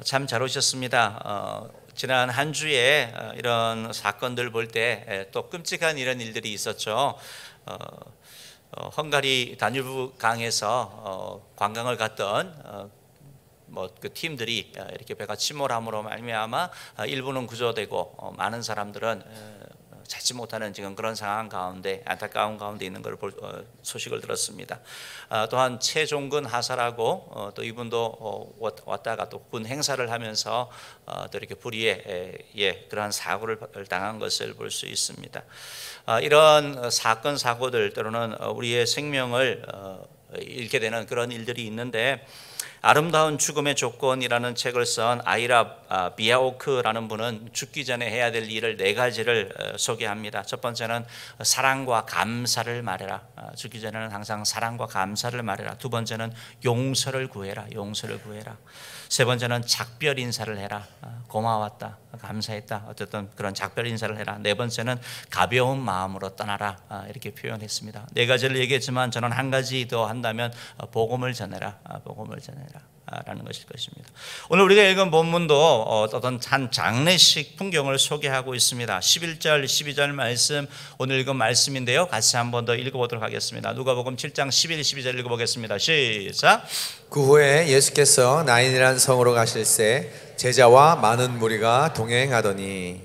참 잘 오셨습니다. 지난 한 주에 이런 사건들 볼 때 또 끔찍한 이런 일들이 있었죠. 헝가리 다뉴브 강에서 관광을 갔던 그 팀들이 이렇게 배가 침몰함으로 말미암아 일부는 구조되고 많은 사람들은 찾지 못하는 지금 그런 상황 가운데 안타까운 가운데 있는 걸 소식을 들었습니다. 또한 최종근 하사라고 또 이분도 왔다가 또 군 행사를 하면서 또 이렇게 불의의 그러한 사고를 당한 것을 볼 수 있습니다. 이런 사건 사고들 때로는 우리의 생명을 잃게 되는 그런 일들이 있는데, 아름다운 죽음의 조건이라는 책을 쓴 아이라 비아오크라는 분은 죽기 전에 해야 될 일을 4가지를 소개합니다. 첫 번째는 사랑과 감사를 말해라. 죽기 전에는 항상 사랑과 감사를 말해라. 두 번째는 용서를 구해라. 용서를 구해라. 세 번째는 작별 인사를 해라. 고마웠다, 감사했다, 어쨌든 그런 작별 인사를 해라. 네 번째는 가벼운 마음으로 떠나라. 이렇게 표현했습니다. 4가지를 얘기했지만 저는 한 가지 더 한다면 복음을 전해라. 복음을 전해라 라는 것일 것입니다. 오늘 우리가 읽은 본문도 어떤 한 장례식 풍경을 소개하고 있습니다. 11절 12절 말씀, 오늘 읽은 말씀인데요, 같이 한 번 더 읽어보도록 하겠습니다. 누가복음 7장 11, 12절 읽어보겠습니다. 시작. 그 후에 예수께서 나인이라는 성으로 가실새 제자와 많은 무리가 동행하더니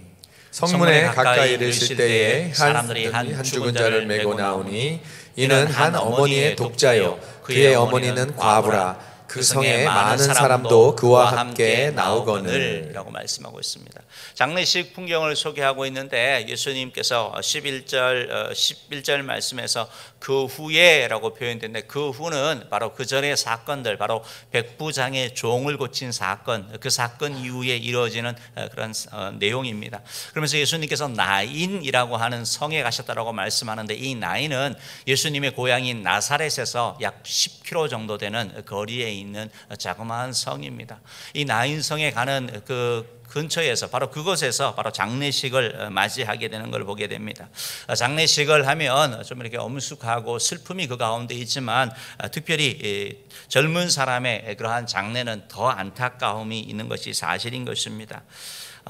성문에 가까이 이르실 때에 사람들이 한 죽은 자를 메고 나오니 이는 한 어머니의 독자요 그의 어머니는 과부라. 그 성에 많은 사람도 그와 함께 나오거늘 라고 말씀하고 있습니다. 장례식 풍경을 소개하고 있는데 예수님께서 11절 말씀에서 그 후에 라고 표현되는데, 그 후는 바로 그 전의 사건들, 바로 백부장의 종을 고친 사건, 그 사건 이후에 이루어지는 그런 내용입니다. 그러면서 예수님께서 나인이라고 하는 성에 가셨다라고 말씀하는데, 이 나인은 예수님의 고향인 나사렛에서 약 10km 정도 되는 거리에 있는 자그마한 성입니다. 이 나인성에 가는 그 근처에서, 바로 그곳에서 바로 장례식을 맞이하게 되는 걸 보게 됩니다. 장례식을 하면 좀 이렇게 엄숙하고 슬픔이 그 가운데 있지만, 특별히 젊은 사람의 그러한 장례는 더 안타까움이 있는 것이 사실인 것입니다.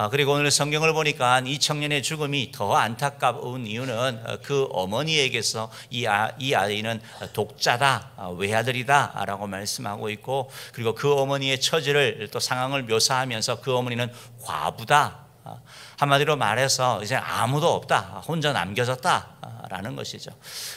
그리고 오늘 성경을 보니까 이 청년의 죽음이 더 안타까운 이유는 그 어머니에게서 이 아이는 독자다, 외아들이다 라고 말씀하고 있고, 그리고 그 어머니의 처지를 또 상황을 묘사하면서 그 어머니는 과부다, 한마디로 말해서 이제 아무도 없다, 혼자 남겨졌다 라는 것이죠.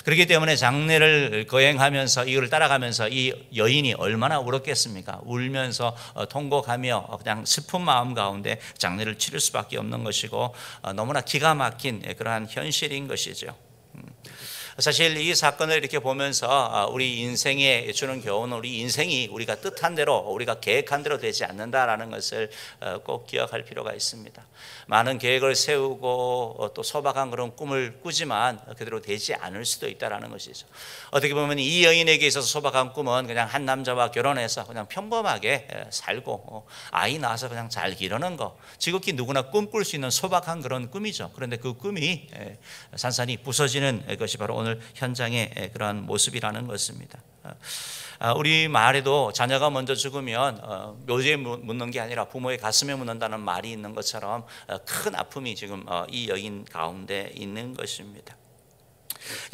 그렇기 때문에 장례를 거행하면서 이걸 따라가면서 이 여인이 얼마나 울었겠습니까? 울면서 통곡하며 그냥 슬픈 마음 가운데 장례를 치를 수밖에 없는 것이고, 너무나 기가 막힌 그러한 현실인 것이죠. 사실 이 사건을 이렇게 보면서 우리 인생에 주는 교훈은, 우리 인생이 우리가 뜻한 대로, 우리가 계획한 대로 되지 않는다라는 것을 꼭 기억할 필요가 있습니다. 많은 계획을 세우고 또 소박한 그런 꿈을 꾸지만 그대로 되지 않을 수도 있다라는 것이죠. 어떻게 보면 이 여인에게 있어서 소박한 꿈은 그냥 한 남자와 결혼해서 그냥 평범하게 살고 아이 낳아서 그냥 잘 기르는 거, 지극히 누구나 꿈꿀 수 있는 소박한 그런 꿈이죠. 그런데 그 꿈이 산산이 부서지는 것이 바로 오늘 현장의 그러한 모습이라는 것입니다. 우리 말에도 자녀가 먼저 죽으면 묘지에 묻는 게 아니라 부모의 가슴에 묻는다는 말이 있는 것처럼 큰 아픔이 지금 이 여인 가운데 있는 것입니다.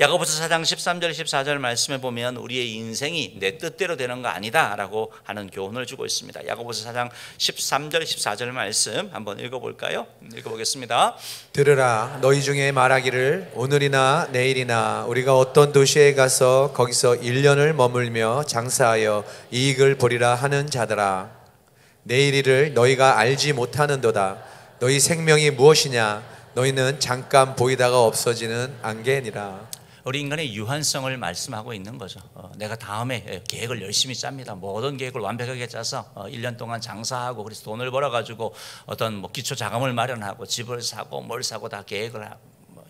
야고보서 4장 13절 14절 말씀에 보면 우리의 인생이 내 뜻대로 되는 거 아니다 라고 하는 교훈을 주고 있습니다. 야고보서 4장 13절 14절 말씀 한번 읽어볼까요? 읽어보겠습니다. 들으라, 너희 중에 말하기를 오늘이나 내일이나 우리가 어떤 도시에 가서 거기서 1년을 머물며 장사하여 이익을 보리라 하는 자들아, 내일일을 너희가 알지 못하는도다. 너희 생명이 무엇이냐? 너희는 잠깐 보이다가 없어지는 안개니라. 우리 인간의 유한성을 말씀하고 있는 거죠. 내가 다음에 계획을 열심히 짭니다. 모든 계획을 완벽하게 짜서 1년 동안 장사하고, 그래서 돈을 벌어가지고 어떤 기초 자금을 마련하고 집을 사고 뭘 사고 다 계획을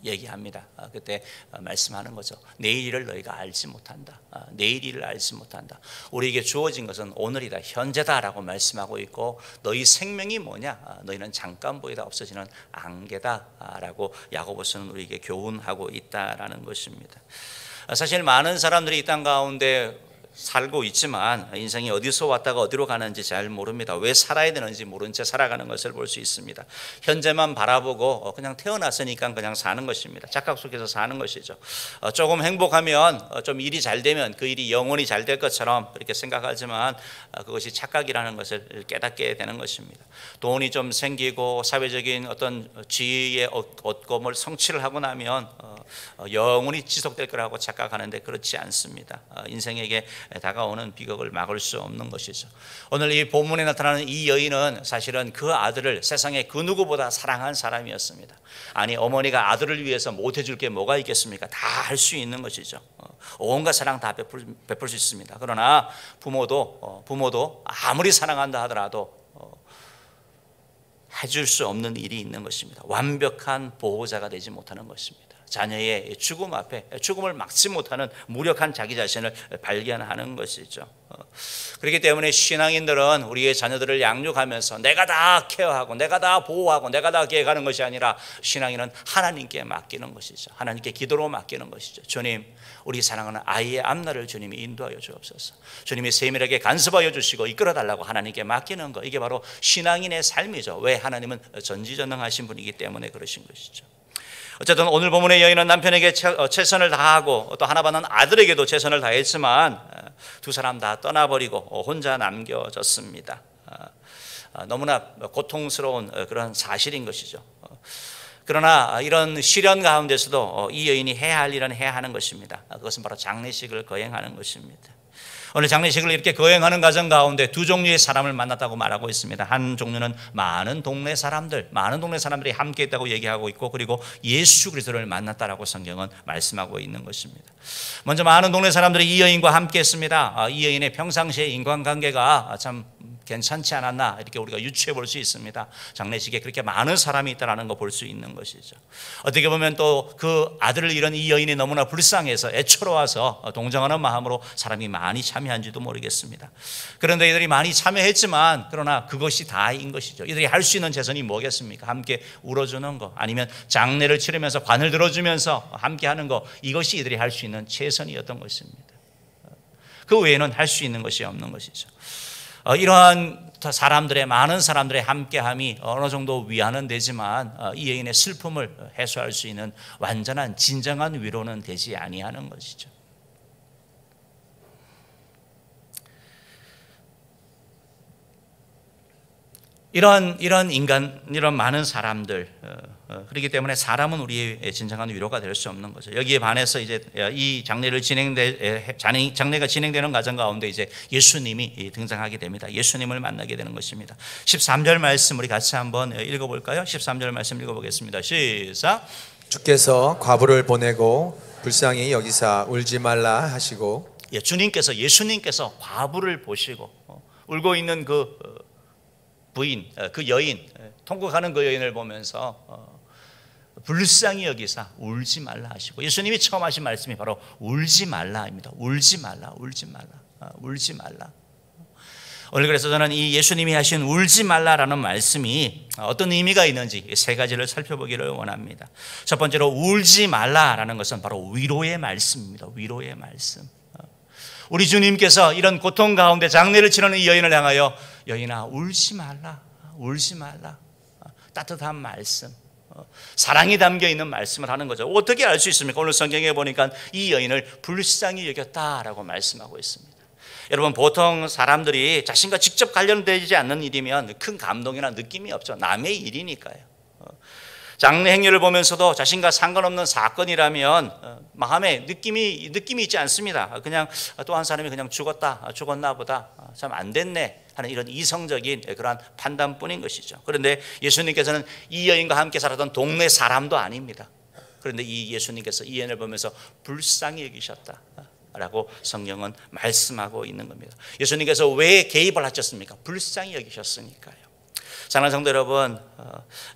얘기합니다. 그때 말씀하는 거죠. 내일 일을 너희가 알지 못한다. 내일 일을 알지 못한다. 우리에게 주어진 것은 오늘이다, 현재다라고 말씀하고 있고, 너희 생명이 뭐냐? 너희는 잠깐 보이다 없어지는 안개다라고 야고보서는 우리에게 교훈하고 있다라는 것입니다. 사실 많은 사람들이 이 땅 가운데 살고 있지만 인생이 어디서 왔다가 어디로 가는지 잘 모릅니다. 왜 살아야 되는지 모른 채 살아가는 것을 볼 수 있습니다. 현재만 바라보고 그냥 태어났으니까 그냥 사는 것입니다. 착각 속에서 사는 것이죠. 조금 행복하면, 좀 일이 잘 되면 그 일이 영원히 잘 될 것처럼 그렇게 생각하지만 그것이 착각이라는 것을 깨닫게 되는 것입니다. 돈이 좀 생기고 사회적인 어떤 지위에 얻고 뭘 성취를 하고 나면 영원히 지속될 거라고 착각하는데 그렇지 않습니다. 인생에게 다가오는 비극을 막을 수 없는 것이죠. 오늘 이 본문에 나타나는 이 여인은 사실은 그 아들을 세상에 그 누구보다 사랑한 사람이었습니다. 아니, 어머니가 아들을 위해서 못 해줄 게 뭐가 있겠습니까? 다 할 수 있는 것이죠. 온갖 사랑 다 베풀 수 있습니다. 그러나 부모도 아무리 사랑한다 하더라도 해줄 수 없는 일이 있는 것입니다. 완벽한 보호자가 되지 못하는 것입니다. 자녀의 죽음 앞에 죽음을 막지 못하는 무력한 자기 자신을 발견하는 것이죠. 그렇기 때문에 신앙인들은 우리의 자녀들을 양육하면서 내가 다 케어하고 내가 다 보호하고 내가 다 계획하는 것이 아니라 신앙인은 하나님께 맡기는 것이죠. 하나님께 기도로 맡기는 것이죠. 주님, 우리 사랑하는 아이의 앞날을 주님이 인도하여 주옵소서. 주님이 세밀하게 간섭하여 주시고 이끌어 달라고 하나님께 맡기는 것, 이게 바로 신앙인의 삶이죠. 왜? 하나님은 전지전능하신 분이기 때문에 그러신 것이죠. 어쨌든 오늘 본문의 여인은 남편에게 최선을 다하고 또 하나 받는 아들에게도 최선을 다했지만 두 사람 다 떠나버리고 혼자 남겨졌습니다. 너무나 고통스러운 그런 사실인 것이죠. 그러나 이런 시련 가운데서도 이 여인이 해야 할 일은 해야 하는 것입니다. 그것은 바로 장례식을 거행하는 것입니다. 오늘 장례식을 이렇게 거행하는 과정 가운데 두 종류의 사람을 만났다고 말하고 있습니다. 한 종류는 많은 동네 사람들이 함께 있다고 얘기하고 있고, 그리고 예수 그리스도를 만났다라고 성경은 말씀하고 있는 것입니다. 먼저 많은 동네 사람들이 이 여인과 함께 했습니다. 이 여인의 평상시의 인간관계가 참 괜찮지 않았나, 이렇게 우리가 유추해 볼 수 있습니다. 장례식에 그렇게 많은 사람이 있다는 거 볼 수 있는 것이죠. 어떻게 보면 또 그 아들을 잃은 이 여인이 너무나 불쌍해서 애처로워서 동정하는 마음으로 사람이 많이 참여한지도 모르겠습니다. 그런데 이들이 많이 참여했지만 그러나 그것이 다인 것이죠. 이들이 할 수 있는 최선이 뭐겠습니까? 함께 울어주는 거, 아니면 장례를 치르면서 관을 들어주면서 함께 하는 거, 이것이 이들이 할 수 있는 최선이었던 것입니다. 그 외에는 할 수 있는 것이 없는 것이죠. 이러한 많은 사람들의 함께함이 어느 정도 위안은 되지만 이 여인의 슬픔을 해소할 수 있는 완전한 진정한 위로는 되지 아니하는 것이죠. 이런 많은 사람들, 그렇기 때문에 사람은 우리의 진정한 위로가 될 수 없는 거죠. 여기에 반해서 이제 이 장례가 진행되는 과정 가운데 이제 예수님이 등장하게 됩니다. 예수님을 만나게 되는 것입니다. 13절 말씀 우리 같이 한번 읽어볼까요? 13절 말씀 읽어보겠습니다. 시작. 주께서 과부를 보내고 불쌍히 여기사 울지 말라 하시고, 예수님께서 과부를 보시고 울고 있는 그 부인, 그 여인, 통곡하는 그 여인을 보면서 불쌍히 여기사 울지 말라 하시고, 예수님이 처음 하신 말씀이 바로 울지 말라입니다. 울지 말라. 오늘 그래서 저는 이 예수님이 하신 울지 말라라는 말씀이 어떤 의미가 있는지 세 가지를 살펴보기를 원합니다. 첫 번째로 울지 말라라는 것은 바로 위로의 말씀입니다. 위로의 말씀. 우리 주님께서 이런 고통 가운데 장례를 치르는 이 여인을 향하여 여인아 울지 말라. 따뜻한 말씀, 사랑이 담겨있는 말씀을 하는 거죠. 어떻게 알 수 있습니까? 오늘 성경에 보니까 이 여인을 불쌍히 여겼다라고 말씀하고 있습니다. 여러분, 보통 사람들이 자신과 직접 관련되지 않는 일이면 큰 감동이나 느낌이 없죠. 남의 일이니까요. 장례 행렬을 보면서도 자신과 상관없는 사건이라면 마음에 느낌이 있지 않습니다. 그냥 또 한 사람이 그냥 죽었나 보다, 참 안 됐네 하는 이런 이성적인 그러한 판단뿐인 것이죠. 그런데 예수님께서는 이 여인과 함께 살았던 동네 사람도 아닙니다. 그런데 이 예수님께서 이 여인을 보면서 불쌍히 여기셨다라고 성경은 말씀하고 있는 겁니다. 예수님께서 왜 개입을 하셨습니까? 불쌍히 여기셨으니까요. 사랑하는 성도 여러분,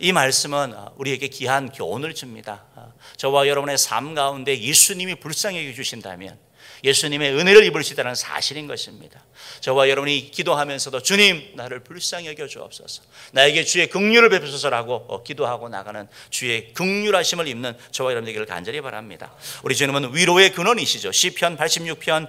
이 말씀은 우리에게 귀한 교훈을 줍니다. 저와 여러분의 삶 가운데 예수님이 불쌍히 여겨주신다면 예수님의 은혜를 입을 수 있다는 사실인 것입니다. 저와 여러분이 기도하면서도 주님, 나를 불쌍히 여겨 주옵소서, 나에게 주의 긍휼을 베푸소서라고 기도하고 나가는 주의 긍휼하심을 입는 저와 여러분 되기를 간절히 바랍니다. 우리 주님은 위로의 근원이시죠. 시편 86편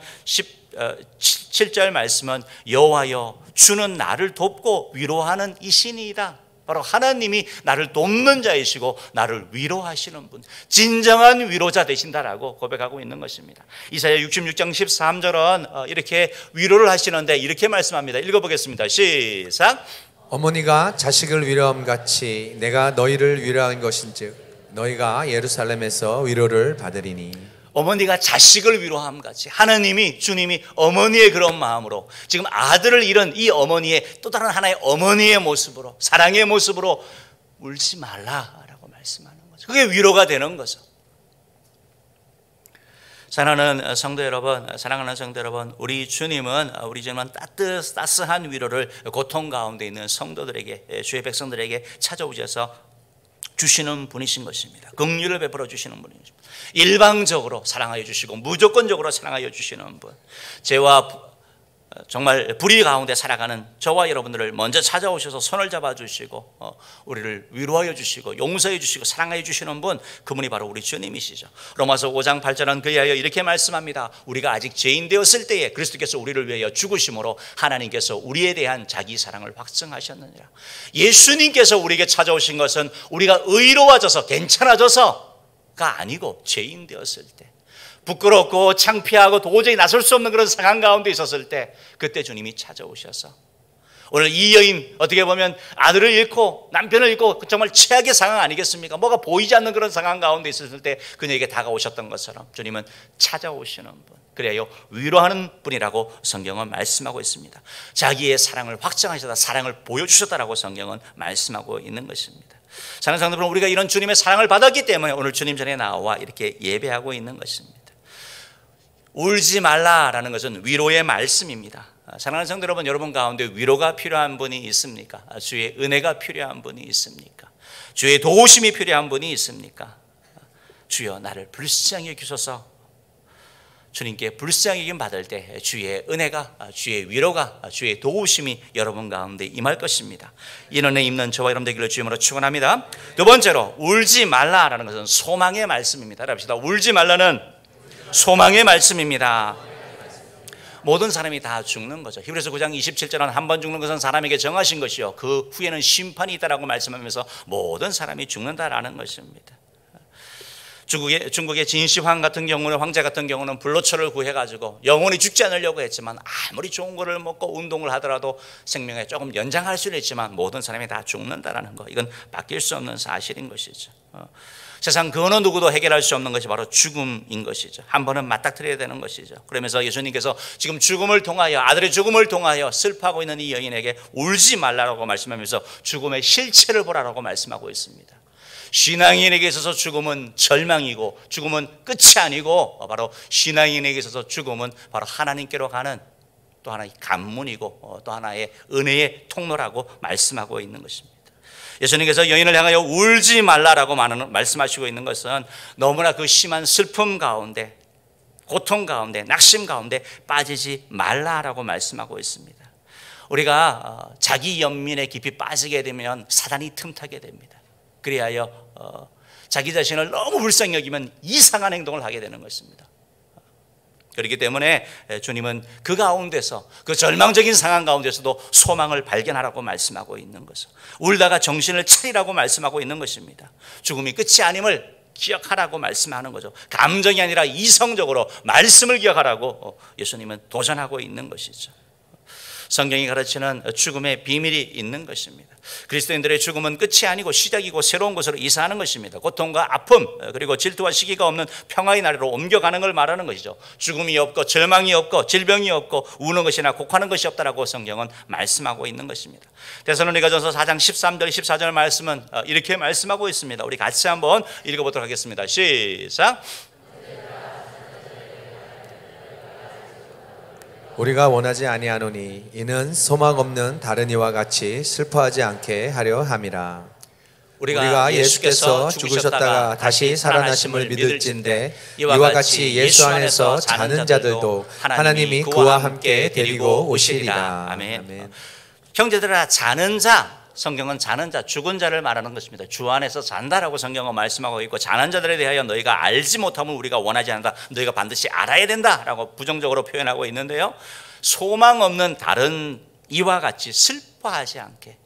7절 말씀은 여호와여 주는 나를 돕고 위로하는 이신이다. 바로 하나님이 나를 돕는 자이시고 나를 위로하시는 분, 진정한 위로자 되신다라고 고백하고 있는 것입니다. 이사야 66장 13절은 이렇게 위로를 하시는데 이렇게 말씀합니다. 읽어보겠습니다. 시작. 어머니가 자식을 위로함 같이 내가 너희를 위로한 것인즉 너희가 예루살렘에서 위로를 받으리니. 어머니가 자식을 위로함 같이 하나님이, 주님이 어머니의 그런 마음으로 지금 아들을 잃은 이 어머니의 또 다른 하나의 어머니의 모습으로, 사랑의 모습으로 울지 말라라고 말씀하는 거죠. 그게 위로가 되는 거죠. 사랑하는 성도 여러분, 우리 주님은 따스한 위로를 고통 가운데 있는 성도들에게, 주의 백성들에게 찾아오셔서 주시는 분이신 것입니다. 긍휼을 베풀어 주시는 분이십니다. 일방적으로 사랑하여 주시고 무조건적으로 사랑하여 주시는 분, 죄와 정말 불의 가운데 살아가는 저와 여러분들을 먼저 찾아오셔서 손을 잡아주시고 우리를 위로하여 주시고 용서해 주시고 사랑하여 주시는 분, 그분이 바로 우리 주님이시죠. 로마서 5장 8절은 그리하여 이렇게 말씀합니다. 우리가 아직 죄인 되었을 때에 그리스도께서 우리를 위하여 죽으심으로 하나님께서 우리에 대한 자기 사랑을 확증하셨느니라. 예수님께서 우리에게 찾아오신 것은 우리가 의로워져서 괜찮아져서가 아니고 죄인 되었을 때, 부끄럽고 창피하고 도저히 나설 수 없는 그런 상황 가운데 있었을 때, 그때 주님이 찾아오셔서 오늘 이 여인, 어떻게 보면 아들을 잃고 남편을 잃고 정말 최악의 상황 아니겠습니까? 뭐가 보이지 않는 그런 상황 가운데 있었을 때 그녀에게 다가오셨던 것처럼 주님은 찾아오시는 분, 그래요 위로하는 분이라고 성경은 말씀하고 있습니다. 자기의 사랑을 확증하셨다, 사랑을 보여주셨다라고 성경은 말씀하고 있는 것입니다. 사랑하는 성도 여러분, 우리가 이런 주님의 사랑을 받았기 때문에 오늘 주님 전에 나와 이렇게 예배하고 있는 것입니다. 울지 말라라는 것은 위로의 말씀입니다. 사랑하는 성도 여러분, 여러분 가운데 위로가 필요한 분이 있습니까? 주의 은혜가 필요한 분이 있습니까? 주의 도우심이 필요한 분이 있습니까? 주여 나를 불쌍히 여기소서. 주님께 불쌍히 여김 받을 때 주의 은혜가, 주의 위로가, 주의 도우심이 여러분 가운데 임할 것입니다. 이 은혜 입는 저와 여러분 되기를 주님으로 축원합니다. 두 번째로, 울지 말라라는 것은 소망의 말씀입니다. 합시다. 울지 말라는 소망의 말씀입니다. 모든 사람이 다 죽는 거죠. 히브리서 9장 27절은 한 번 죽는 것은 사람에게 정하신 것이요 그 후에는 심판이 있다라고 말씀하면서 모든 사람이 죽는다라는 것입니다. 중국의 진시황 같은 경우는, 황제 같은 경우는 불로초를 구해가지고 영원히 죽지 않으려고 했지만 아무리 좋은 거를 먹고 운동을 하더라도 생명에 조금 연장할 수는 있지만 모든 사람이 다 죽는다라는 거, 이건 바뀔 수 없는 사실인 것이죠. 세상 그 어느 누구도 해결할 수 없는 것이 바로 죽음인 것이죠. 한 번은 맞닥뜨려야 되는 것이죠. 그러면서 예수님께서 지금 죽음을 통하여, 아들의 죽음을 통하여 슬퍼하고 있는 이 여인에게 울지 말라고 말씀하면서 죽음의 실체를 보라라고 말씀하고 있습니다. 신앙인에게 있어서 죽음은 절망이고 죽음은 끝이 아니고 바로 신앙인에게 있어서 죽음은 바로 하나님께로 가는 또 하나의 관문이고 또 하나의 은혜의 통로라고 말씀하고 있는 것입니다. 예수님께서 여인을 향하여 울지 말라라고 말씀하시고 있는 것은 너무나 그 심한 슬픔 가운데, 고통 가운데, 낙심 가운데 빠지지 말라라고 말씀하고 있습니다. 우리가 자기 연민에 깊이 빠지게 되면 사단이 틈타게 됩니다. 그리하여 자기 자신을 너무 불쌍히 여기면 이상한 행동을 하게 되는 것입니다. 그렇기 때문에 주님은 그 가운데서, 그 절망적인 상황 가운데서도 소망을 발견하라고 말씀하고 있는 것을, 울다가 정신을 차리라고 말씀하고 있는 것입니다. 죽음이 끝이 아님을 기억하라고 말씀하는 거죠. 감정이 아니라 이성적으로 말씀을 기억하라고 예수님은 도전하고 있는 것이죠. 성경이 가르치는 죽음의 비밀이 있는 것입니다. 그리스도인들의 죽음은 끝이 아니고 시작이고 새로운 곳으로 이사하는 것입니다. 고통과 아픔 그리고 질투와 시기가 없는 평화의 나라로 옮겨가는 걸 말하는 것이죠. 죽음이 없고 절망이 없고 질병이 없고 우는 것이나 곡하는 것이 없다라고 성경은 말씀하고 있는 것입니다. 데살로니가전서 4장 13절 14절 말씀은 이렇게 말씀하고 있습니다. 우리 같이 한번 읽어보도록 하겠습니다. 시작. 우리가 원하지 아니하노니 이는 소망 없는 다른 이와 같이 슬퍼하지 않게 하려 함이라. 우리가 예수께서 죽으셨다가 다시 살아나심을 믿을진대 이와 같이 예수 안에서 자는 자들도 하나님이 그와 함께 데리고 오시리라. 아멘. 형제들아, 자는 자, 성경은 자는 자, 죽은 자를 말하는 것입니다. 주 안에서 잔다라고 성경은 말씀하고 있고, 자는 자들에 대하여 너희가 알지 못함을 우리가 원하지 않는다. 너희가 반드시 알아야 된다라고 부정적으로 표현하고 있는데요. 소망 없는 다른 이와 같이 슬퍼하지 않게.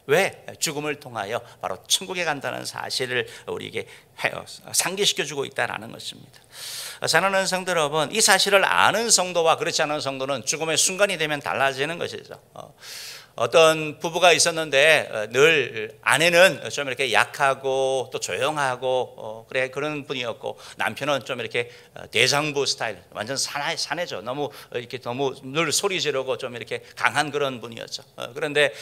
왜? 죽음을 통하여 바로 천국에 간다는 사실을 우리에게 상기시켜주고 있다는 것입니다. 사랑하는 성도 여러분, 이 사실을 아는 성도와 그렇지 않은 성도는 죽음의 순간이 되면 달라지는 것이죠. 어떤 부부가 있었는데 늘 아내는 좀 이렇게 약하고 또 조용하고 그래 그런 분이었고, 남편은 좀 이렇게 대장부 스타일, 완전 사내죠. 너무 이렇게 너무 늘 소리 지르고 좀 이렇게 강한 그런 분이었죠. 그런데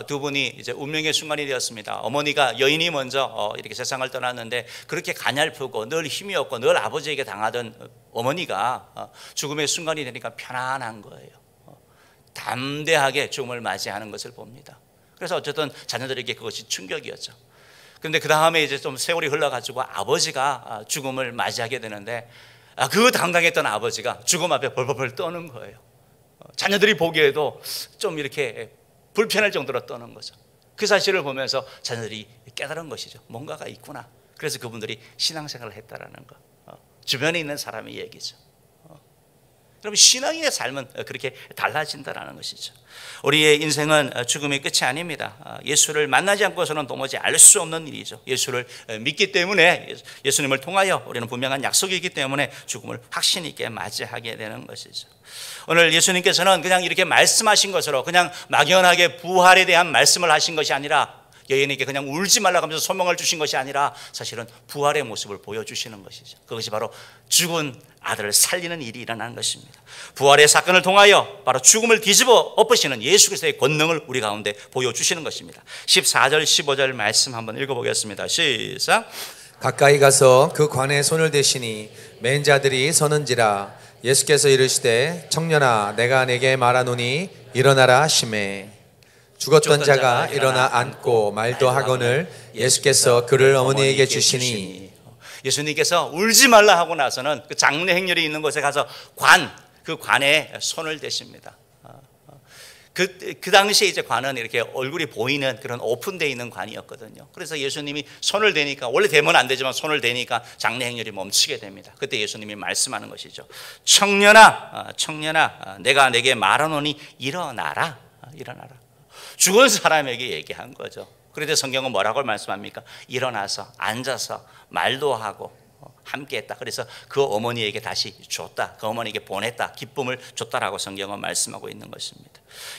두 분이 이제 운명의 순간이 되었습니다. 어머니가 여인이 먼저 이렇게 세상을 떠났는데, 그렇게 가냘프고 늘 힘이 없고 늘 아버지에게 당하던 어머니가 죽음의 순간이 되니까 편안한 거예요. 담대하게 죽음을 맞이하는 것을 봅니다. 그래서 어쨌든 자녀들에게 그것이 충격이었죠. 그런데 그 다음에 이제 좀 세월이 흘러가지고 아버지가 죽음을 맞이하게 되는데, 그 당당했던 아버지가 죽음 앞에 벌벌 떠는 거예요. 자녀들이 보기에도 좀 이렇게 불편할 정도로 떠는 거죠. 그 사실을 보면서 자녀들이 깨달은 것이죠. 뭔가가 있구나. 그래서 그분들이 신앙생활을 했다라는 거. 주변에 있는 사람의 얘기죠. 여러분, 신앙인의 삶은 그렇게 달라진다는 것이죠. 우리의 인생은 죽음이 끝이 아닙니다. 예수를 만나지 않고서는 도무지 알 수 없는 일이죠. 예수를 믿기 때문에, 예수님을 통하여 우리는 분명한 약속이 있기 때문에 죽음을 확신 있게 맞이하게 되는 것이죠. 오늘 예수님께서는 그냥 이렇게 말씀하신 것으로 그냥 막연하게 부활에 대한 말씀을 하신 것이 아니라, 여인에게 그냥 울지 말라고 하면서 소망을 주신 것이 아니라 사실은 부활의 모습을 보여주시는 것이죠. 그것이 바로 죽은 아들을 살리는 일이 일어나는 것입니다. 부활의 사건을 통하여 바로 죽음을 뒤집어 엎으시는 예수 그리스도의 권능을 우리 가운데 보여주시는 것입니다. 14절 15절 말씀 한번 읽어보겠습니다. 시작. 가까이 가서 그 관에 손을 대시니 맨 자들이 서는지라. 예수께서 이르시되 청년아 내가 내게 말하노니 일어나라 하시매. 죽었던 자가 일어나 앉고 말도 하거늘 예수께서 그를 어머니에게 주시니. 예수님께서 울지 말라 하고 나서는 그 장례 행렬이 있는 곳에 가서 그 관에 손을 대십니다. 그 당시에 이제 관은 이렇게 얼굴이 보이는 그런 오픈되어 있는 관이었거든요. 그래서 예수님이 손을 대니까, 원래 대면 안 되지만 손을 대니까 장례 행렬이 멈추게 됩니다. 그때 예수님이 말씀하는 것이죠. 청년아 내가 내게 말하노니 일어나라. 죽은 사람에게 얘기한 거죠. 그런데 성경은 뭐라고 말씀합니까? 일어나서 앉아서 말도 하고 함께했다. 그래서 그 어머니에게 다시 줬다. 그 어머니에게 보냈다. 기쁨을 줬다라고 성경은 말씀하고 있는 것입니다.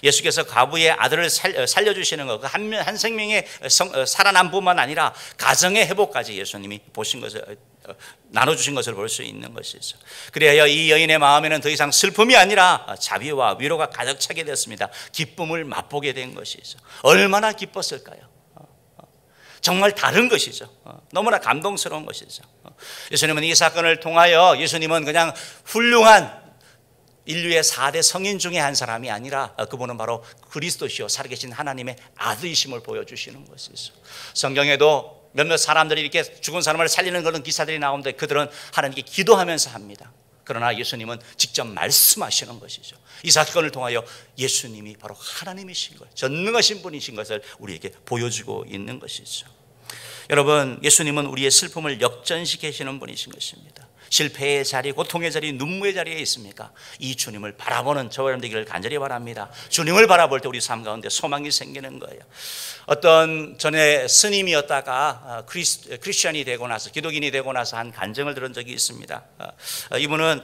예수께서 과부의 아들을 살려주시는 것, 그 한 생명의 살아난 뿐만 아니라 가정의 회복까지 예수님이 보신 것을, 나눠주신 것을 볼 수 있는 것이죠. 그래야 이 여인의 마음에는 더 이상 슬픔이 아니라 자비와 위로가 가득 차게 됐습니다. 기쁨을 맛보게 된 것이죠. 얼마나 기뻤을까요? 정말 다른 것이죠. 너무나 감동스러운 것이죠. 예수님은 이 사건을 통하여, 예수님은 그냥 훌륭한 인류의 4대 성인 중에 한 사람이 아니라 그분은 바로 그리스도시요 살아계신 하나님의 아들이심을 보여주시는 것이죠. 성경에도 몇몇 사람들이 이렇게 죽은 사람을 살리는 그런 기사들이 나오는데, 그들은 하나님께 기도하면서 합니다. 그러나 예수님은 직접 말씀하시는 것이죠. 이 사건을 통하여 예수님이 바로 하나님이신 것, 전능하신 분이신 것을 우리에게 보여주고 있는 것이죠. 여러분, 예수님은 우리의 슬픔을 역전시키시는 분이신 것입니다. 실패의 자리, 고통의 자리, 눈물의 자리에 있습니까? 이 주님을 바라보는 저와 여러분 되기를 간절히 바랍니다. 주님을 바라볼 때 우리 삶 가운데 소망이 생기는 거예요. 어떤 전에 스님이었다가 크리스천이 되고 나서, 기독인이 되고 나서 한 간증을 들은 적이 있습니다. 이분은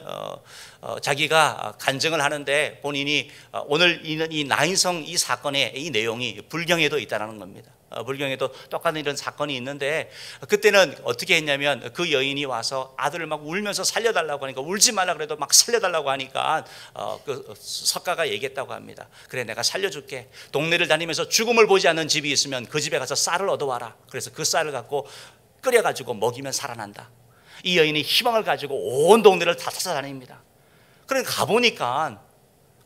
자기가 간증을 하는데 본인이 오늘 이 나인성 이 사건의 이 내용이 불경에도 있다는 겁니다. 불경에도 똑같은 이런 사건이 있는데, 그때는 어떻게 했냐면 그 여인이 와서 아들을 막 울면서 살려달라고 하니까, 울지 말라 그래도 막 살려달라고 하니까 그 석가가 얘기했다고 합니다. 그래, 내가 살려줄게. 동네를 다니면서 죽음을 보지 않는 집이 있으면 그 집에 가서 쌀을 얻어와라. 그래서 그 쌀을 갖고 끓여가지고 먹이면 살아난다. 이 여인이 희망을 가지고 온 동네를 다 찾아다닙니다. 그래서 가보니까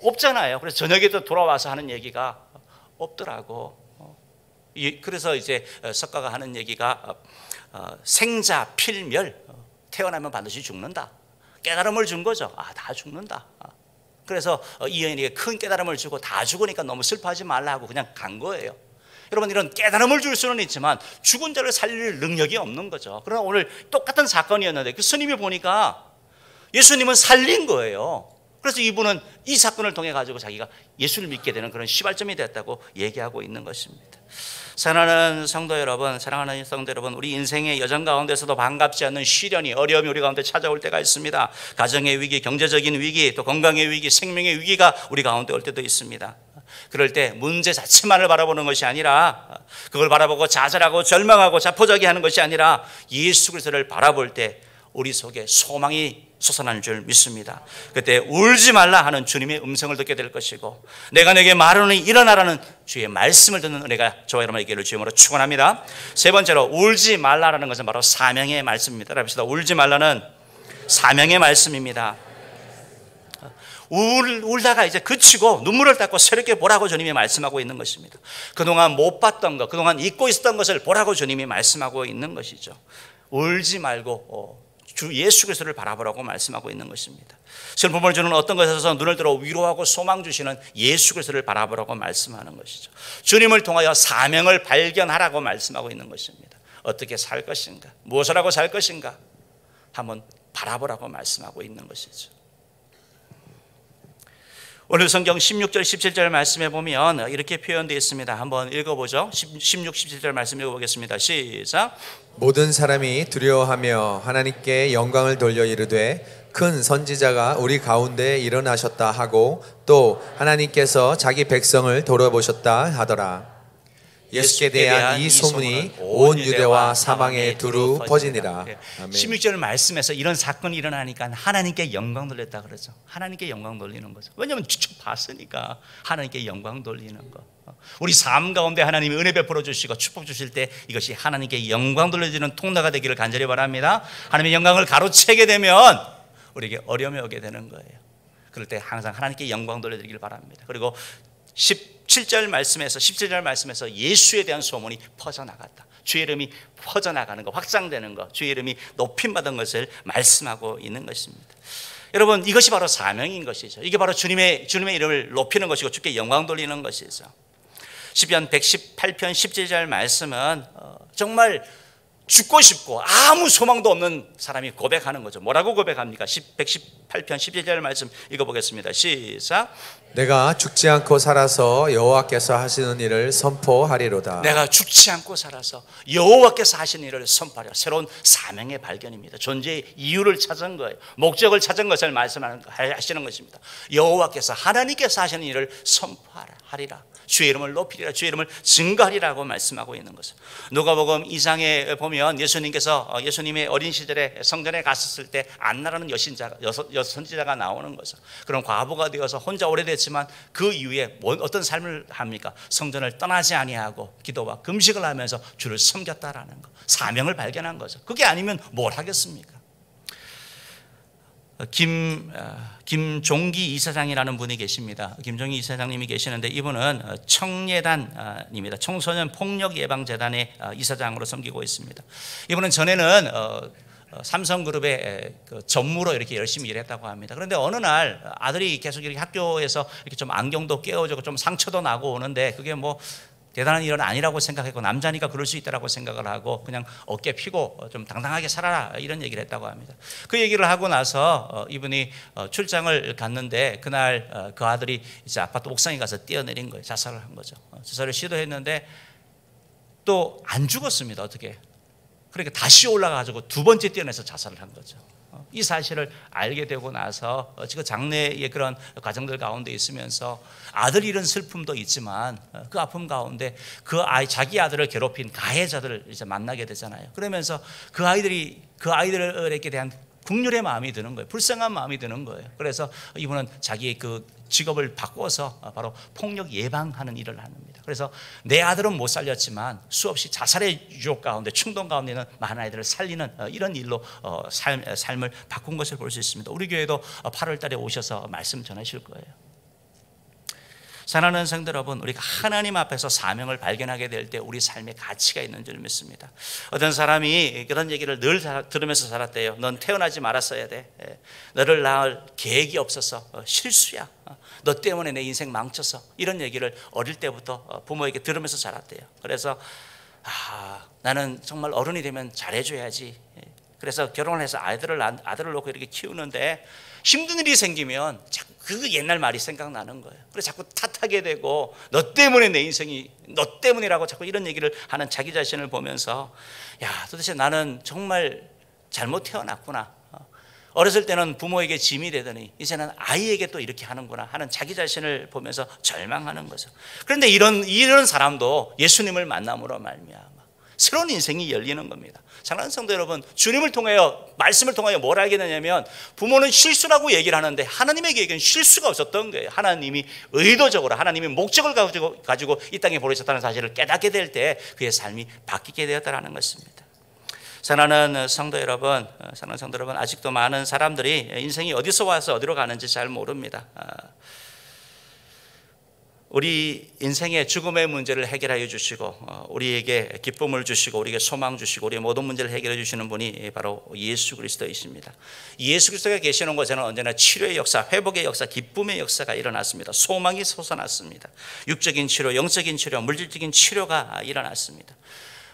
없잖아요. 그래서 저녁에 또 돌아와서 하는 얘기가 없더라고. 그래서 이제 석가가 하는 얘기가 생자 필멸, 태어나면 반드시 죽는다. 깨달음을 준 거죠. 다 죽는다. 그래서 이 여인에게 큰 깨달음을 주고, 다 죽으니까 너무 슬퍼하지 말라 하고 그냥 간 거예요. 여러분, 이런 깨달음을 줄 수는 있지만 죽은 자를 살릴 능력이 없는 거죠. 그러나 오늘 똑같은 사건이었는데 그 스님이 보니까 예수님은 살린 거예요. 그래서 이분은 이 사건을 통해 가지고 자기가 예수를 믿게 되는 그런 시발점이 됐다고 얘기하고 있는 것입니다. 사랑하는 성도 여러분, 사랑하는 성도 여러분, 우리 인생의 여정 가운데서도 반갑지 않는 시련이, 어려움이 우리 가운데 찾아올 때가 있습니다. 가정의 위기, 경제적인 위기, 또 건강의 위기, 생명의 위기가 우리 가운데 올 때도 있습니다. 그럴 때 문제 자체만을 바라보는 것이 아니라, 그걸 바라보고 좌절하고 절망하고 자포자기하는 것이 아니라 예수 그리스도를 바라볼 때 우리 속에 소망이 솟아나는 줄 믿습니다. 그때 울지 말라 하는 주님의 음성을 듣게 될 것이고, 내가 내게 말하노니 일어나라는 주의 말씀을 듣는 은혜가 저와 여러분에게를 주임으로 축원합니다. 세 번째로, 울지 말라라는 것은 바로 사명의 말씀입니다. 따라합시다. 울지 말라는 사명의 말씀입니다. 울다가 이제 그치고 눈물을 닦고 새롭게 보라고 주님이 말씀하고 있는 것입니다. 그동안 못 봤던 것, 그동안 잊고 있었던 것을 보라고 주님이 말씀하고 있는 것이죠. 울지 말고 주 예수 그리스도를 바라보라고 말씀하고 있는 것입니다. 슬픔을 주는 어떤 것에서 눈을 들어 위로하고 소망 주시는 예수 그리스도를 바라보라고 말씀하는 것이죠. 주님을 통하여 사명을 발견하라고 말씀하고 있는 것입니다. 어떻게 살 것인가, 무엇을 하고 살 것인가 한번 바라보라고 말씀하고 있는 것이죠. 오늘 성경 16절 17절 말씀에 보면 이렇게 표현되어 있습니다. 한번 읽어보죠. 16, 17절 말씀 읽어보겠습니다. 시작. 모든 사람이 두려워하며 하나님께 영광을 돌려 이르되 큰 선지자가 우리 가운데 일어나셨다 하고 또 하나님께서 자기 백성을 돌아보셨다 하더라. 예수께 대한 이 소문이 온 유대와 사방에 두루 퍼지니라. 16절 말씀에서 이런 사건이 일어나니까 하나님께 영광 돌렸다 그러죠. 하나님께 영광 돌리는 거죠. 왜냐하면 직접 봤으니까 하나님께 영광 돌리는 거. 우리 삶 가운데 하나님이 은혜 베풀어 주시고 축복 주실 때 이것이 하나님께 영광 돌려지는 통로가 되기를 간절히 바랍니다. 하나님의 영광을 가로채게 되면 우리에게 어려움이 오게 되는 거예요. 그럴 때 항상 하나님께 영광 돌려드리길 바랍니다. 그리고 17절 말씀에서 예수에 대한 소문이 퍼져나갔다. 주의 이름이 퍼져나가는 것, 확장되는 것, 주의 이름이 높임받은 것을 말씀하고 있는 것입니다. 여러분, 이것이 바로 사명인 것이죠. 이게 바로 주님의 이름을 높이는 것이고 주께 영광 돌리는 것이죠. 시편 118편 17절 말씀은 정말 죽고 싶고 아무 소망도 없는 사람이 고백하는 거죠. 뭐라고 고백합니까? 118편 17절 말씀 읽어보겠습니다. 시작. 내가 죽지 않고 살아서 여호와께서 하시는 일을 선포하리로다. 내가 죽지 않고 살아서 여호와께서 하시는 일을 선포하리라. 새로운 사명의 발견입니다. 존재의 이유를 찾은 거예요. 목적을 찾은 것을 말씀하시는 것입니다. 여호와께서 하나님께서 하시는 일을 선포하리라. 주의 이름을 높이리라. 주의 이름을 증거하리라고 말씀하고 있는 것을. 누가복음 2장에 보면 예수님의 어린 시절에 성전에 갔었을 때 안나라는 여선지자가 나오는 거죠. 그런 과부가 되어서 혼자 오래됐지만 그 이후에 어떤 삶을 합니까? 성전을 떠나지 아니하고 기도와 금식을 하면서 주를 섬겼다라는 거, 사명을 발견한 거죠. 그게 아니면 뭘 하겠습니까? 김종기 이사장이라는 분이 계십니다. 김종기 이사장님이 계시는데 이분은 청예단입니다. 청소년 폭력 예방 재단의 이사장으로 섬기고 있습니다. 이분은 전에는 삼성그룹의 전무로 이렇게 열심히 일했다고 합니다. 그런데 어느 날 아들이 계속 이렇게 학교에서 이렇게 좀 안경도 깨어지고 좀 상처도 나고 오는데 그게 뭐 대단한 일은 아니라고 생각했고 남자니까 그럴 수 있다라고 생각을 하고 그냥 어깨 피고 좀 당당하게 살아라 이런 얘기를 했다고 합니다. 그 얘기를 하고 나서 이분이 출장을 갔는데 그날 그 아들이 이제 아파트 옥상에 가서 뛰어내린 거예요. 자살을 한 거죠. 자살을 시도했는데 또 안 죽었습니다. 어떻게? 그러니까 다시 올라가가지고 두 번째 뛰어내서 자살을 한 거죠. 이 사실을 알게 되고 나서 지금 장래의 그런 과정들 가운데 있으면서 아들 잃은 슬픔도 있지만 그 아픔 가운데 자기 아들을 괴롭힌 가해자들을 이제 만나게 되잖아요. 그러면서 그 아이들에게 대한 국률의 마음이 드는 거예요. 불쌍한 마음이 드는 거예요. 그래서 이분은 자기의 그 직업을 바꿔서 바로 폭력 예방하는 일을 합니다. 그래서 내 아들은 못 살렸지만 수없이 자살의 유혹 가운데 충동 가운데 있는 많은 아이들을 살리는 이런 일로 삶을 바꾼 것을 볼 수 있습니다. 우리 교회도 8월 달에 오셔서 말씀 전하실 거예요. 사랑하는 성도 여러분, 우리가 하나님 앞에서 사명을 발견하게 될 때 우리 삶에 가치가 있는 줄 믿습니다. 어떤 사람이 그런 얘기를 늘 들으면서 살았대요. 넌 태어나지 말았어야 돼. 너를 낳을 계획이 없어서 실수야. 너 때문에 내 인생 망쳤어. 이런 얘기를 어릴 때부터 부모에게 들으면서 자랐대요. 그래서 나는 정말 어른이 되면 잘해줘야지. 그래서 결혼을 해서 아들을 놓고 이렇게 키우는데 힘든 일이 생기면 자꾸 그 옛날 말이 생각나는 거예요. 그래서 자꾸 탓하게 되고 너 때문에 내 인생이 너 때문이라고 자꾸 이런 얘기를 하는 자기 자신을 보면서 도대체 나는 정말 잘못 태어났구나. 어렸을 때는 부모에게 짐이 되더니 이제는 아이에게 또 이렇게 하는구나 하는 자기 자신을 보면서 절망하는 거죠. 그런데 이런 사람도 예수님을 만남으로 말미암아 새로운 인생이 열리는 겁니다. 사랑하는 성도 여러분, 주님을 통하여 말씀을 통하여 뭘 알게 되냐면 부모는 실수라고 얘기를 하는데 하나님에게는 실수가 없었던 거예요. 하나님이 의도적으로 하나님의 목적을 가지고 이 땅에 보내셨다는 사실을 깨닫게 될 때 그의 삶이 바뀌게 되었다는 것입니다. 사랑하는 성도 여러분, 아직도 많은 사람들이 인생이 어디서 와서 어디로 가는지 잘 모릅니다. 우리 인생의 죽음의 문제를 해결하여 주시고 우리에게 기쁨을 주시고 우리에게 소망 주시고 우리의 모든 문제를 해결해 주시는 분이 바로 예수 그리스도이십니다. 예수 그리스도가 계시는 곳에는 언제나 치료의 역사, 회복의 역사, 기쁨의 역사가 일어났습니다. 소망이 솟아났습니다. 육적인 치료, 영적인 치료, 물질적인 치료가 일어났습니다.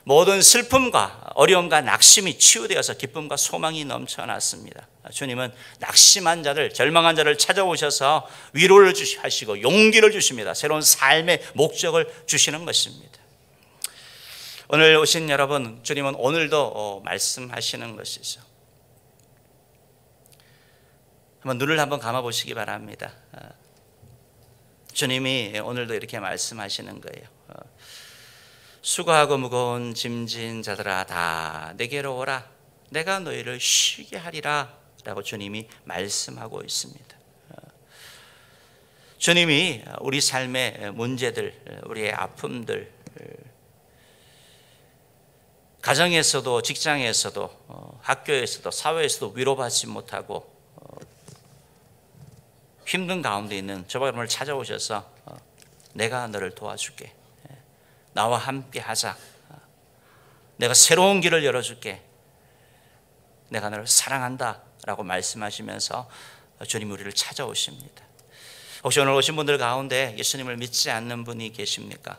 모든 슬픔과 어려움과 낙심이 치유되어서 기쁨과 소망이 넘쳐났습니다. 주님은 낙심한 자들, 절망한 자를 찾아오셔서 위로를 하시고 용기를 주십니다. 새로운 삶의 목적을 주시는 것입니다. 오늘 오신 여러분, 주님은 오늘도 말씀하시는 것이죠. 눈을 한번 감아 보시기 바랍니다. 주님이 오늘도 이렇게 말씀하시는 거예요. 수고하고 무거운 짐진 자들아 다 내게로 오라. 내가 너희를 쉬게 하리라 라고 주님이 말씀하고 있습니다. 주님이 우리 삶의 문제들, 우리의 아픔들, 가정에서도 직장에서도 학교에서도 사회에서도 위로받지 못하고 힘든 가운데 있는 저와 여러분을 찾아오셔서 내가 너를 도와줄게. 나와 함께 하자. 내가 새로운 길을 열어줄게. 내가 너를 사랑한다 라고 말씀하시면서 주님 우리를 찾아오십니다. 혹시 오늘 오신 분들 가운데 예수님을 믿지 않는 분이 계십니까?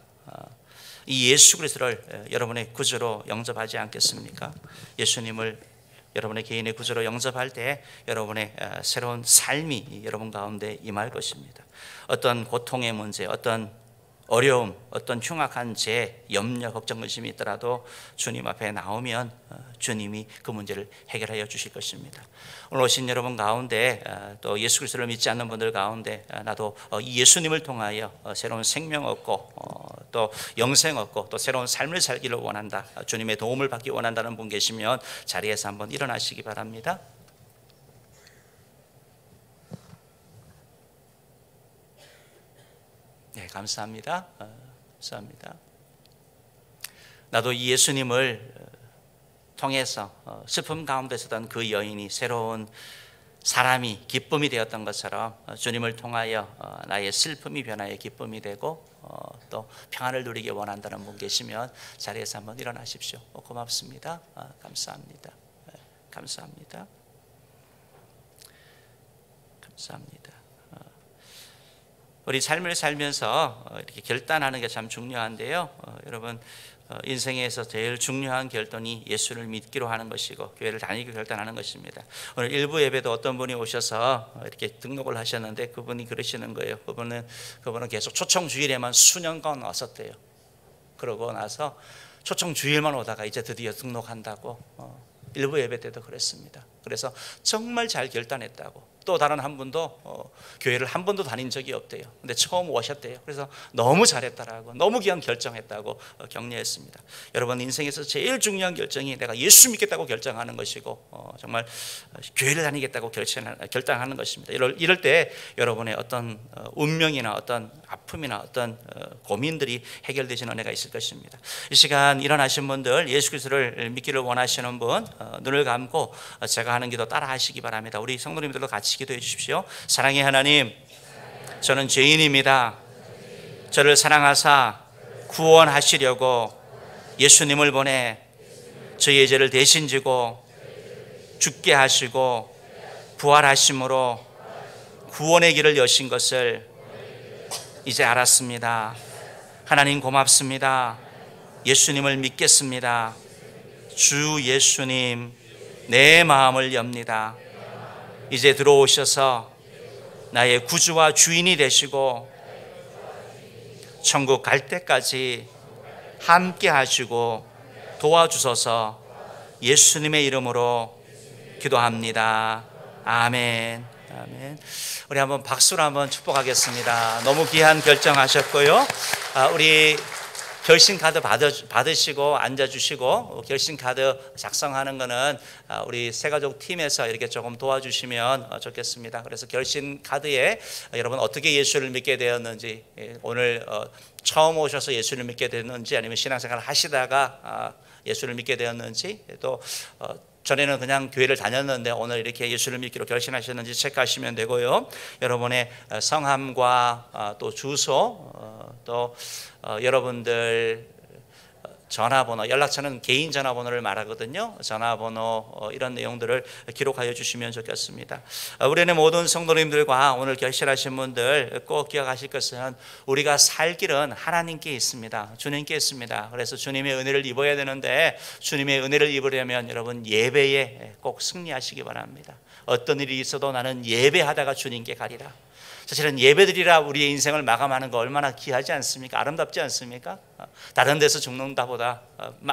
이 예수 그리스도를 여러분의 구주로 영접하지 않겠습니까? 예수님을 여러분의 개인의 구주로 영접할 때 여러분의 새로운 삶이 여러분 가운데 임할 것입니다. 어떤 고통의 문제, 어떤 어려움, 어떤 흉악한 죄, 염려, 걱정, 의심이 있더라도 주님 앞에 나오면 주님이 그 문제를 해결하여 주실 것입니다. 오늘 오신 여러분 가운데 또 예수 그리스도를 믿지 않는 분들 가운데 나도 이 예수님을 통하여 새로운 생명 얻고 또 영생 얻고 또 새로운 삶을 살기를 원한다, 주님의 도움을 받기 원한다는 분 계시면 자리에서 한번 일어나시기 바랍니다. 네, 감사합니다. 감사합니다. 나도 이 예수님을 통해서 슬픔 가운데 서던 그 여인이 새로운 사람이 기쁨이 되었던 것처럼 주님을 통하여 나의 슬픔이 변화의 기쁨이 되고 또 평안을 누리기 원한다는 분 계시면 자리에서 한번 일어나십시오. 고맙습니다. 감사합니다. 감사합니다. 감사합니다. 우리 삶을 살면서 이렇게 결단하는 게 참 중요한데요. 여러분 인생에서 제일 중요한 결단이 예수를 믿기로 하는 것이고 교회를 다니기로 결단하는 것입니다. 오늘 일부 예배도 어떤 분이 오셔서 이렇게 등록을 하셨는데 그분이 그러시는 거예요. 그분은 계속 초청 주일에만 수년간 왔었대요. 그러고 나서 초청 주일만 오다가 이제 드디어 등록한다고 일부 예배 때도 그랬습니다. 그래서 정말 잘 결단했다고. 또 다른 한 분도 교회를 한 번도 다닌 적이 없대요. 근데 처음 오셨대요. 그래서 너무 잘했다라고, 너무 귀한 결정했다고 격려했습니다. 여러분 인생에서 제일 중요한 결정이 내가 예수 믿겠다고 결정하는 것이고 정말 교회를 다니겠다고 결정하는 것입니다. 이럴 때 여러분의 어떤 운명이나 어떤 아픔이나 어떤 고민들이 해결되시는 은혜가 있을 것입니다. 이 시간 일어나신 분들, 예수 그리스도를 믿기를 원하시는 분 눈을 감고 제가 하는 기도 따라 하시기 바랍니다. 우리 성도님들도 같이 기도해 주십시오. 사랑의 하나님, 저는 죄인입니다. 저를 사랑하사 구원하시려고 예수님을 보내 저의 죄를 대신 지고 죽게 하시고 부활하심으로 구원의 길을 여신 것을 이제 알았습니다. 하나님 고맙습니다. 예수님을 믿겠습니다. 주 예수님, 내 마음을 엽니다. 이제 들어오셔서 나의 구주와 주인이 되시고 천국 갈 때까지 함께 하시고 도와주소서. 예수님의 이름으로 기도합니다. 아멘. 아멘. 우리 한번 박수로 한번 축복하겠습니다. 너무 귀한 결정하셨고요. 우리 결신 카드 받으시고 앉아주시고, 결신 카드 작성하는 거는 우리 새가족 팀에서 이렇게 조금 도와주시면 좋겠습니다. 그래서 결신 카드에 여러분 어떻게 예수를 믿게 되었는지, 오늘 처음 오셔서 예수를 믿게 되었는지, 아니면 신앙생활을 하시다가 예수를 믿게 되었는지, 또 전에는 그냥 교회를 다녔는데 오늘 이렇게 예수를 믿기로 결심하셨는지 체크하시면 되고요. 여러분의 성함과 또 주소, 또 여러분들 전화번호, 연락처는 개인 전화번호를 말하거든요. 전화번호 이런 내용들을 기록하여 주시면 좋겠습니다. 우리는 모든 성도님들과 오늘 결실하신 분들 꼭 기억하실 것은 우리가 살 길은 하나님께 있습니다. 주님께 있습니다. 그래서 주님의 은혜를 입어야 되는데, 주님의 은혜를 입으려면 여러분 예배에 꼭 승리하시기 바랍니다. 어떤 일이 있어도 나는 예배하다가 주님께 가리라. 사실은 예배드리라 우리의 인생을 마감하는 거 얼마나 귀하지 않습니까? 아름답지 않습니까? 다른 데서 죽는다보다,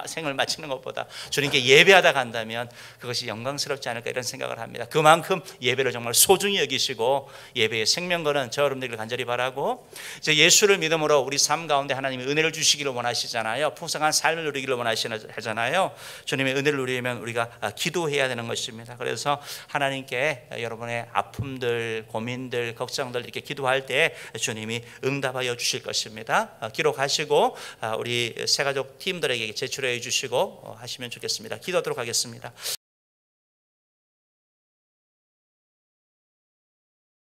생을 마치는 것보다 주님께 예배하다 간다면 그것이 영광스럽지 않을까, 이런 생각을 합니다. 그만큼 예배를 정말 소중히 여기시고 예배의 생명 거는 저 여러분들을 간절히 바라고, 이제 예수를 믿음으로 우리 삶 가운데 하나님이 은혜를 주시기를 원하시잖아요. 풍성한 삶을 누리기를 원하시잖아요. 주님의 은혜를 누리려면 우리가 기도해야 되는 것입니다. 그래서 하나님께 여러분의 아픔들, 고민들, 걱정들 이렇게 기도할 때 주님이 응답하여 주실 것입니다. 기록하시고 우리 새가족 팀들에게 제출해 주시고 하시면 좋겠습니다. 기도하도록 하겠습니다.